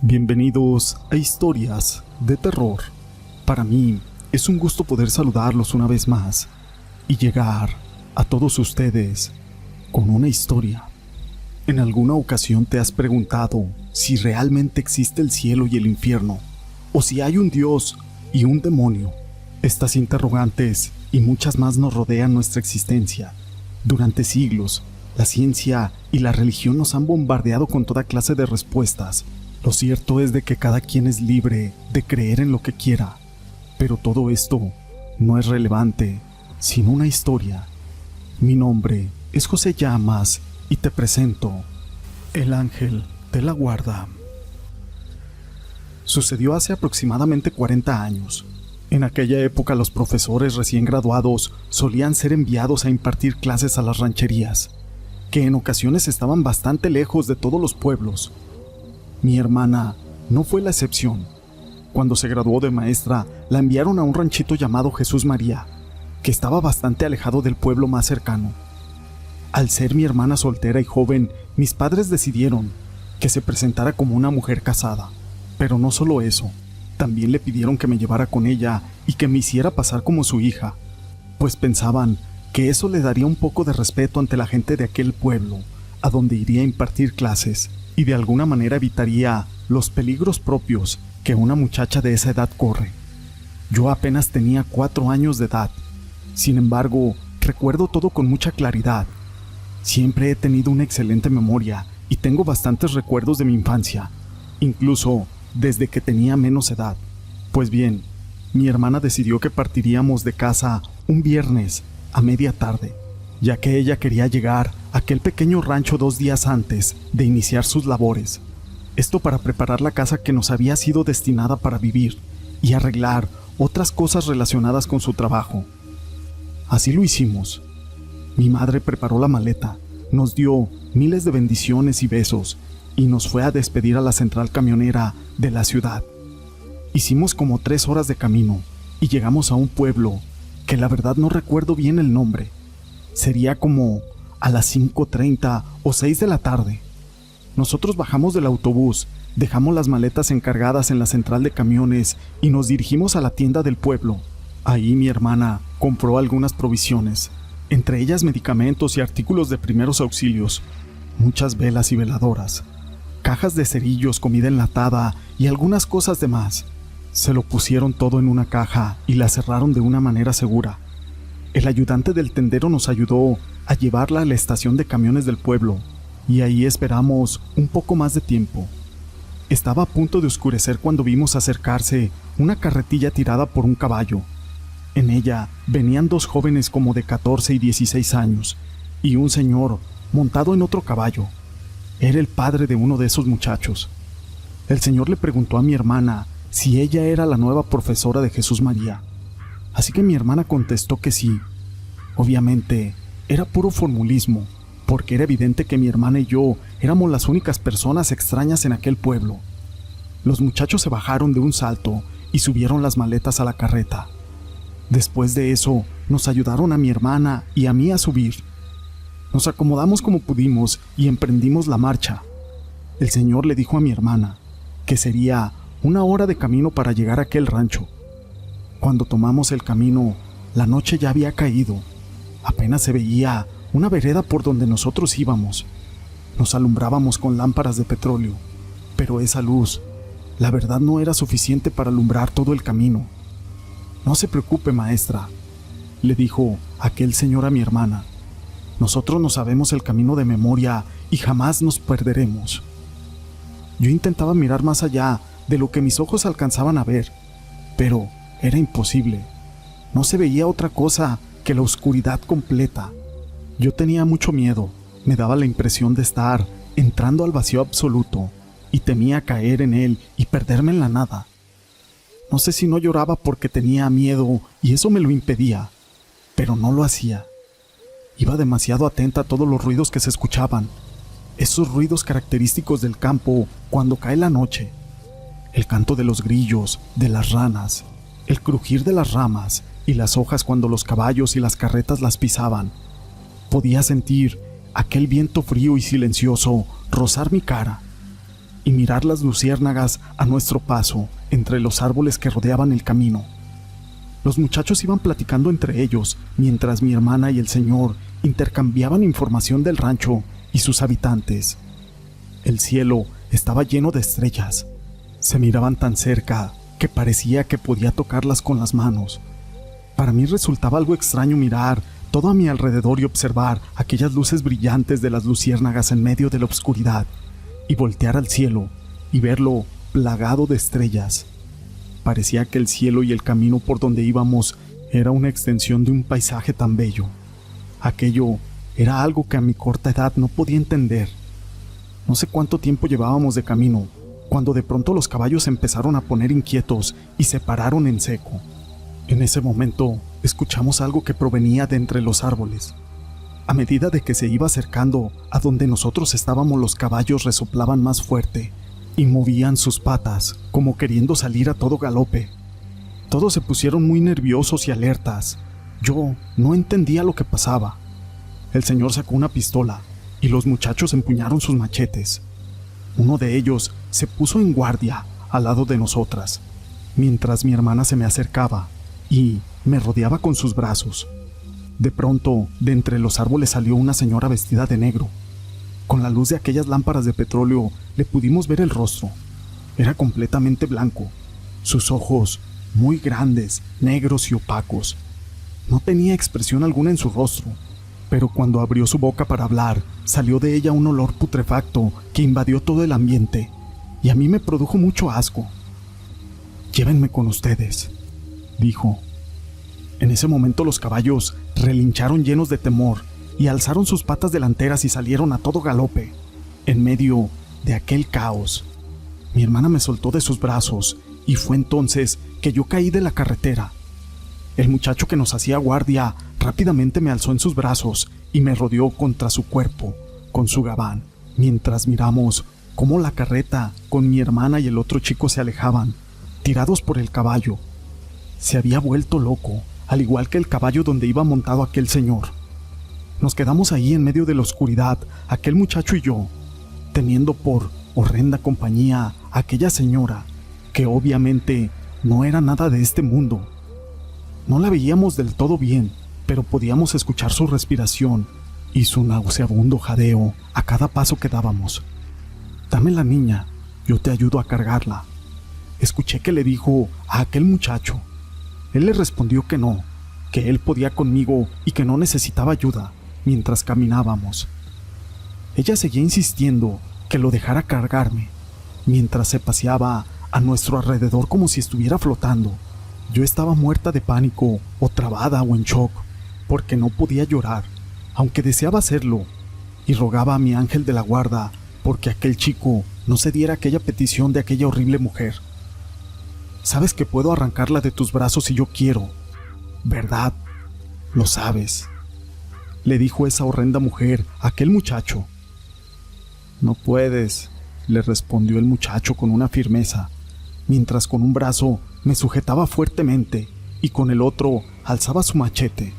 Bienvenidos a Historias de Terror. Para mí es un gusto poder saludarlos una vez más y llegar a todos ustedes con una historia. ¿En alguna ocasión te has preguntado si realmente existe el cielo y el infierno? ¿O si hay un Dios y un demonio? Estas interrogantes y muchas más nos rodean nuestra existencia. Durante siglos, la ciencia y la religión nos han bombardeado con toda clase de respuestas. Lo cierto es de que cada quien es libre de creer en lo que quiera, pero todo esto no es relevante sin una historia. Mi nombre es José Llamas y te presento El Ángel de la Guarda. Sucedió hace aproximadamente 40 años. En aquella época los profesores recién graduados solían ser enviados a impartir clases a las rancherías, que en ocasiones estaban bastante lejos de todos los pueblos. Mi hermana no fue la excepción. Cuando se graduó de maestra, la enviaron a un ranchito llamado Jesús María, que estaba bastante alejado del pueblo más cercano. Al ser mi hermana soltera y joven, mis padres decidieron que se presentara como una mujer casada. Pero no solo eso, también le pidieron que me llevara con ella y que me hiciera pasar como su hija, pues pensaban que eso le daría un poco de respeto ante la gente de aquel pueblo, a donde iría a impartir clases, y de alguna manera evitaría los peligros propios que una muchacha de esa edad corre. Yo apenas tenía 4 años de edad. Sin embargo, recuerdo todo con mucha claridad. Siempre he tenido una excelente memoria y tengo bastantes recuerdos de mi infancia, incluso desde que tenía menos edad. Pues bien, mi hermana decidió que partiríamos de casa un viernes a media tarde, ya que ella quería llegar a aquel pequeño rancho 2 días antes de iniciar sus labores. Esto para preparar la casa que nos había sido destinada para vivir y arreglar otras cosas relacionadas con su trabajo. Así lo hicimos. Mi madre preparó la maleta, nos dio miles de bendiciones y besos y nos fue a despedir a la central camionera de la ciudad. Hicimos como 3 horas de camino y llegamos a un pueblo que la verdad no recuerdo bien el nombre. Sería como a las 5:30 o 6 de la tarde. Nosotros bajamos del autobús, dejamos las maletas encargadas en la central de camiones y nos dirigimos a la tienda del pueblo. Ahí mi hermana compró algunas provisiones, entre ellas medicamentos y artículos de primeros auxilios, muchas velas y veladoras, cajas de cerillos, comida enlatada y algunas cosas de más. Se lo pusieron todo en una caja y la cerraron de una manera segura. El ayudante del tendero nos ayudó a llevarla a la estación de camiones del pueblo, y ahí esperamos un poco más de tiempo. Estaba a punto de oscurecer cuando vimos acercarse una carretilla tirada por un caballo. En ella venían 2 jóvenes como de 14 y 16 años, y un señor montado en otro caballo. Era el padre de uno de esos muchachos. El señor le preguntó a mi hermana si ella era la nueva profesora de Jesús María. Así que mi hermana contestó que sí. Obviamente, era puro formulismo, porque era evidente que mi hermana y yo éramos las únicas personas extrañas en aquel pueblo. Los muchachos se bajaron de un salto y subieron las maletas a la carreta. Después de eso, nos ayudaron a mi hermana y a mí a subir. Nos acomodamos como pudimos y emprendimos la marcha. El señor le dijo a mi hermana que sería 1 hora de camino para llegar a aquel rancho. Cuando tomamos el camino, la noche ya había caído. Apenas se veía una vereda por donde nosotros íbamos. Nos alumbrábamos con lámparas de petróleo, pero esa luz, la verdad, no era suficiente para alumbrar todo el camino. «No se preocupe, maestra», le dijo aquel señor a mi hermana. «Nosotros no sabemos el camino de memoria y jamás nos perderemos». Yo intentaba mirar más allá de lo que mis ojos alcanzaban a ver, pero era imposible. No se veía otra cosa que la oscuridad completa. Yo tenía mucho miedo, me daba la impresión de estar entrando al vacío absoluto y temía caer en él y perderme en la nada. No sé si no lloraba porque tenía miedo y eso me lo impedía, pero no lo hacía. Iba demasiado atenta a todos los ruidos que se escuchaban, esos ruidos característicos del campo cuando cae la noche. El canto de los grillos, de las ranas, el crujir de las ramas y las hojas cuando los caballos y las carretas las pisaban. Podía sentir aquel viento frío y silencioso rozar mi cara. y mirar las luciérnagas a nuestro paso entre los árboles que rodeaban el camino. Los muchachos iban platicando entre ellos mientras mi hermana y el señor intercambiaban información del rancho y sus habitantes. El cielo estaba lleno de estrellas. Se miraban tan cerca que parecía que podía tocarlas con las manos. Para mí resultaba algo extraño mirar todo a mi alrededor y observar aquellas luces brillantes de las luciérnagas en medio de la oscuridad, y voltear al cielo y verlo plagado de estrellas. Parecía que el cielo y el camino por donde íbamos era una extensión de un paisaje tan bello. Aquello era algo que a mi corta edad no podía entender. No sé cuánto tiempo llevábamos de camino, cuando de pronto los caballos empezaron a poner inquietos y se pararon en seco. En ese momento escuchamos algo que provenía de entre los árboles. A medida de que se iba acercando a donde nosotros estábamos, los caballos resoplaban más fuerte y movían sus patas como queriendo salir a todo galope. Todos se pusieron muy nerviosos y alertas. Yo no entendía lo que pasaba. El señor sacó una pistola y los muchachos empuñaron sus machetes. Uno de ellos se puso en guardia al lado de nosotras, mientras mi hermana se me acercaba y me rodeaba con sus brazos. De pronto, de entre los árboles salió una señora vestida de negro. Con la luz de aquellas lámparas de petróleo le pudimos ver el rostro. Era completamente blanco, sus ojos muy grandes, negros y opacos. No tenía expresión alguna en su rostro, pero cuando abrió su boca para hablar, salió de ella un olor putrefacto que invadió todo el ambiente, y a mí me produjo mucho asco. «Llévenme con ustedes», dijo. En ese momento los caballos relincharon llenos de temor y alzaron sus patas delanteras y salieron a todo galope, en medio de aquel caos. Mi hermana me soltó de sus brazos y fue entonces que yo caí de la carretera. El muchacho que nos hacía guardia rápidamente me alzó en sus brazos y me rodeó contra su cuerpo con su gabán, mientras miramos cómo la carreta con mi hermana y el otro chico se alejaban, tirados por el caballo. Se había vuelto loco, al igual que el caballo donde iba montado aquel señor. Nos quedamos ahí en medio de la oscuridad, aquel muchacho y yo, teniendo por horrenda compañía a aquella señora, que obviamente no era nada de este mundo. No la veíamos del todo bien, pero podíamos escuchar su respiración y su nauseabundo jadeo a cada paso que dábamos. «Dame la niña, yo te ayudo a cargarla», escuché que le dijo a aquel muchacho. Él le respondió que no, que él podía conmigo y que no necesitaba ayuda mientras caminábamos. Ella seguía insistiendo que lo dejara cargarme, mientras se paseaba a nuestro alrededor como si estuviera flotando. Yo estaba muerta de pánico, o trabada o en shock, porque no podía llorar, aunque deseaba hacerlo, y rogaba a mi ángel de la guarda porque aquel chico no se diera aquella petición de aquella horrible mujer. «Sabes que puedo arrancarla de tus brazos si yo quiero, ¿verdad? Lo sabes», le dijo esa horrenda mujer a aquel muchacho. «No puedes», le respondió el muchacho con una firmeza, mientras con un brazo me sujetaba fuertemente y con el otro alzaba su machete.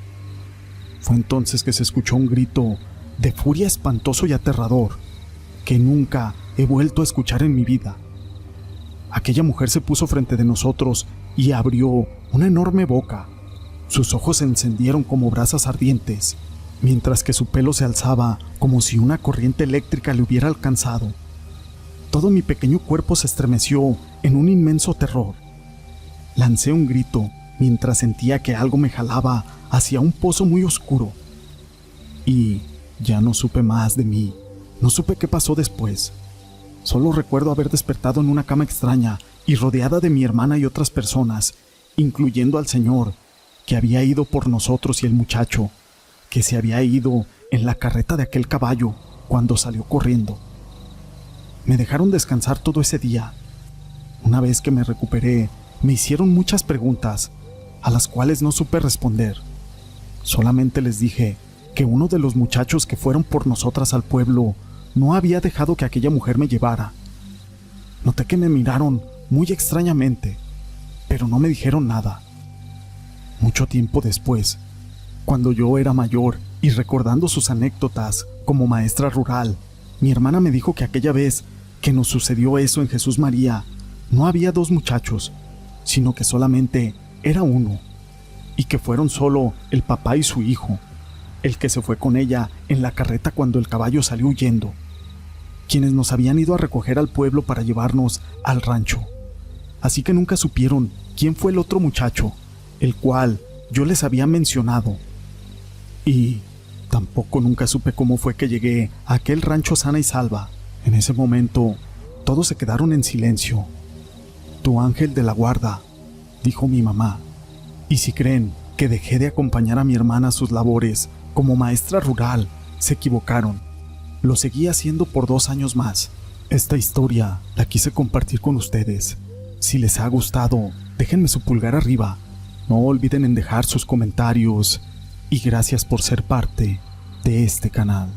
Fue entonces que se escuchó un grito de furia espantoso y aterrador que nunca he vuelto a escuchar en mi vida. Aquella mujer se puso frente de nosotros y abrió una enorme boca. Sus ojos se encendieron como brasas ardientes, mientras que su pelo se alzaba como si una corriente eléctrica le hubiera alcanzado. Todo mi pequeño cuerpo se estremeció en un inmenso terror. Lancé un grito mientras sentía que algo me jalaba hacia un pozo muy oscuro. Y ya no supe más de mí. No supe qué pasó después. Solo recuerdo haber despertado en una cama extraña y rodeada de mi hermana y otras personas, incluyendo al señor, que había ido por nosotros, y el muchacho, que se había ido en la carreta de aquel caballo cuando salió corriendo. Me dejaron descansar todo ese día. Una vez que me recuperé, me hicieron muchas preguntas, a las cuales no supe responder. Solamente les dije que uno de los muchachos que fueron por nosotras al pueblo no había dejado que aquella mujer me llevara. Noté que me miraron muy extrañamente, pero no me dijeron nada. Mucho tiempo después, cuando yo era mayor y recordando sus anécdotas como maestra rural, mi hermana me dijo que aquella vez que nos sucedió eso en Jesús María, no había dos muchachos, sino que solamente era uno, y que fueron solo el papá y su hijo, el que se fue con ella en la carreta cuando el caballo salió huyendo, quienes nos habían ido a recoger al pueblo para llevarnos al rancho. Así que nunca supieron quién fue el otro muchacho, el cual yo les había mencionado. Y tampoco nunca supe cómo fue que llegué a aquel rancho sana y salva. En ese momento, todos se quedaron en silencio. Tu ángel de la guarda, dijo mi mamá. Y si creen que dejé de acompañar a mi hermana a sus labores como maestra rural, se equivocaron. Lo seguí haciendo por 2 años más. Esta historia la quise compartir con ustedes. Si les ha gustado, déjenme su pulgar arriba. No olviden en dejar sus comentarios. Y gracias por ser parte de este canal.